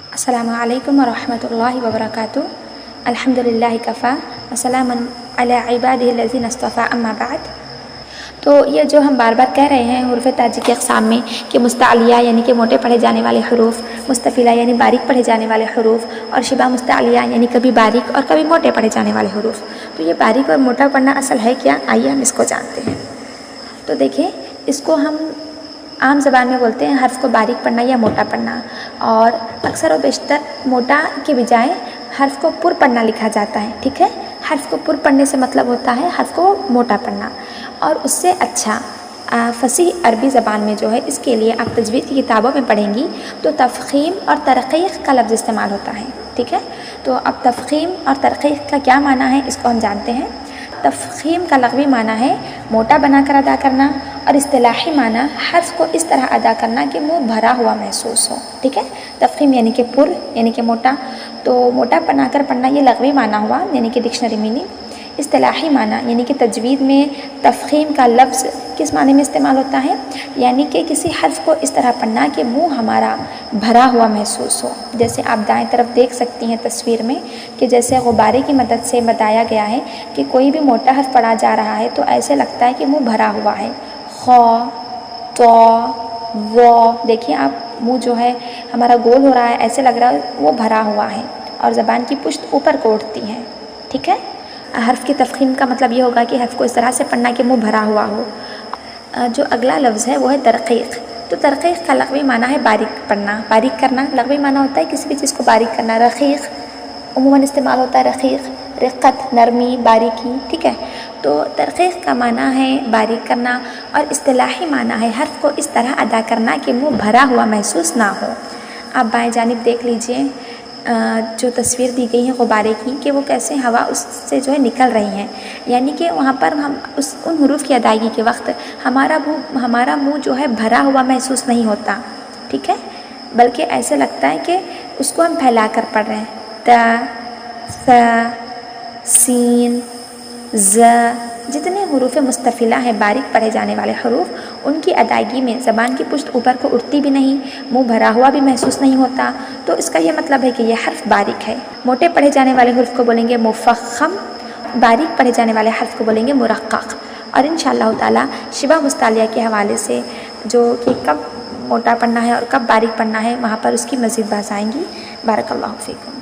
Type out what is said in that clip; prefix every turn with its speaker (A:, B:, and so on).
A: अस्सलामु अलैकुम वरहमतुल्लाहि वबरकातुहू। अल्हम्दुलिल्लाहि कफ़ा वसलामुन अला इबादिहिल्लज़ीना इस्तफ़ा अम्मा बाद। तो ये जो हम बार बार कह रहे हैं हुरूफ़ ताजी के अक़साम में कि मुस्तअलिया यानी कि मोटे पढ़े जाने वाले हरूफ, मुस्तफ़िला यानी बारीक पढ़े जाने वाले हरूफ, और शिबा मुस्तअलिया यानी कभी बारीक और कभी मोटे पढ़े जाने वाले हरूफ। तो ये बारीक और मोटा पढ़ना असल है क्या? आइए हम इसको जानते हैं। तो देखिए, इसको हम आम ज़बान में बोलते हैं हर्फ़ को बारीक पढ़ना या मोटा पढ़ना, और अक्सर और बेशतर मोटा के बजाय हर्फ़ को पुर पढ़ना लिखा जाता है। ठीक है, हर्फ़ को पुर पढ़ने से मतलब होता है हर्फ़ को मोटा पढ़ना। और उससे अच्छा फ़सीह अरबी ज़बान में जो है, इसके लिए आप तजवीद की किताबों में पढ़ेंगी तो तफ़ख़ीम और तरक़ीक़ का लफ्ज़ इस्तेमाल होता है। ठीक है, तो अब तफ़ख़ीम और तरक़ीक़ का क्या माना है इसको हम जानते हैं। तफ़ख़ीम का लग़वी माना है मोटा बनाकर अदा करना, और इस्तिलाही माना हर्फ़ को इस तरह अदा करना कि मुँह भरा हुआ महसूस हो। ठीक है, तफ़ख़ीम यानी कि पुर यानी कि मोटा, तो मोटा बनाकर पढ़ना ये लग़वी माना हुआ यानी कि डिक्शनरी मीनिंग। इस्तिलाही माना यानी कि तजवीद में तफ़ख़ीम का लफ्ज़ किस माने में इस्तेमाल होता है, यानी कि किसी हर्फ़ को इस तरह पढ़ना कि मुँह हमारा भरा हुआ महसूस हो। जैसे आप दाएं तरफ देख सकती हैं तस्वीर में कि जैसे गुब्बारे की मदद से बताया गया है कि कोई भी मोटा हर्फ़ पढ़ा जा रहा है तो ऐसे लगता है कि मुँह भरा हुआ है। ख, तो, वो, देखिए आप, मुँह जो है हमारा गोल हो रहा है, ऐसे लग रहा है वो भरा हुआ है, और ज़बान की पुश्त ऊपर को उठती है। ठीक है, हर्फ़ की तफ़ख़ीम का मतलब ये होगा कि हर्फ़ को इस तरह से पढ़ना कि मुँह भरा हुआ हो। जो अगला लफ्ज़ है वो है तरक़ीक़। तो तरक़ीक़ का लग़वी माना है बारीक पढ़ना, बारीक करना। लग़वी माना होता है किसी भी चीज़ को बारीक करना। रक़ीक़ उमूमन इस्तेमाल होता है रक़ीक़, रिक़्क़त, नरमी, बारीकी। ठीक है, तो तरक़ीक़ का माना है बारीक करना, और इस्तिलाही माना है हर्फ़ को इस तरह अदा करना कि मुँह भरा हुआ महसूस ना हो। आप बाएँ जानिब देख लीजिए जो तस्वीर दी गई है गुब्बारे की, कि वो कैसे हवा उससे जो है निकल रही है, यानी कि वहाँ पर हम उन हुरूफ़ की अदायगी के वक्त हमारा मुँह जो है भरा हुआ महसूस नहीं होता। ठीक है, बल्कि ऐसे लगता है कि उसको हम फैला कर पढ़ रहे हैं। त, स, सीन, ज़, जितने हुरूफ़ मुस्तफ़िला हैं बारीक पढ़े जाने वाले हरूफ, उनकी अदायगी में ज़बान की पुश्त ऊपर को उठती भी नहीं, मुँह भरा हुआ भी महसूस नहीं होता। तो इसका ये मतलब है कि यह हर्फ़ बारीक है। मोटे पढ़े जाने वाले हुरूफ़ को बोलेंगे मुफ़ख़्ख़म, बारीक पढ़े जाने वाले हर्फ़ को बोलेंगे मुरक़्क़क़। और इंशाअल्लाह ताला शिबा मुस्तअलिया के हवाले से जो कि कब मोटा पढ़ना है और कब बारीक पढ़ना है, वहाँ पर उसकी मज़ीद बात आएंगी। बारकल्लाहु फ़ीकुम।